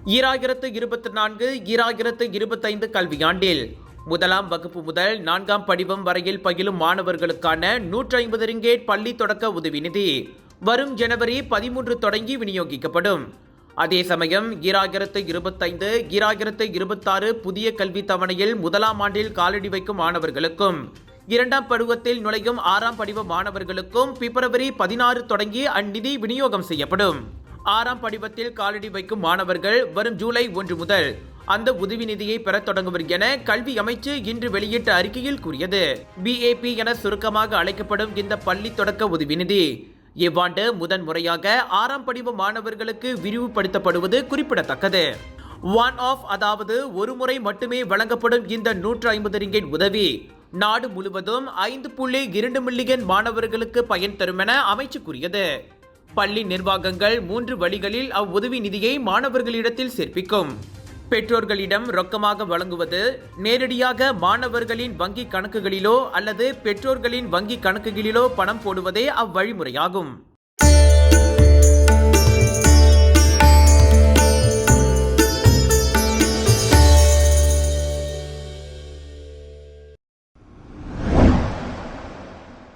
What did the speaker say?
2024-2025 கல்வியாண்டில் முதலாம் வகுப்பு முதல் 4ஆம் படிவம் வரையில் பயிலும் மாணவர்களுக்கான 150 ரிங்கேட் பள்ளி தொடக்க உதவி நிதி வரும் ஜனவரி 13 தொடங்கி விநியோகிக்கப்படும். அதே சமயம் 2025-2026 புதிய கல்வி தவணையில் முதலாம் ஆண்டில் காலடி வைக்கும் மாணவர்களுக்கும் 2ஆம் பருவத்தில் நுழையும் 6ஆம் படிவ மாணவர்களுக்கும் பிப்ரவரி 16 தொடங்கி அந்நிதி விநியோகம் செய்யப்படும். 6ஆம் படிவத்தில் காலடி வைக்கும் மாணவர்கள் வரும் ஜூலை 1 முதல் அந்த உதவி நிதியை பெறத் தொடங்குவர் என கல்வி அமைச்சு இன்று வெளியிட்ட அறிக்கையில் கூறியது. BAP என சுருக்கமாக அழைக்கப்படும் இந்த பள்ளி தொடக்க உதவி நிதி இவ்வாண்டு முதன்முறையாக 6ஆம் படிவ மாணவர்களுக்கு விரிவுபடுத்தப்படுவது குறிப்பிடத்தக்கது. ஒன் ஆஃப், அதாவது ஒரு முறை மட்டுமே வழங்கப்படும் இந்த 150 ரிங்கேட் உதவி நாடு முழுவதும் 5.2 மில்லியன் மாணவர்களுக்கு பயன் தரும் என அமைச்சு கூறியது. பள்ளி நிர்வாகங்கள் 3 வழிகளில் அவ்வுதவி நிதியை மாணவர்களிடத்தில் சேர்ப்பிக்கும். பெற்றோர்களிடம் ரொக்கமாக வழங்குவது, நேரடியாக மாணவர்களின் வங்கி கணக்குகளிலோ அல்லது பெற்றோர்களின் வங்கி கணக்குகளிலோ பணம் போடுவதே அவ்வழிமுறையாகும்.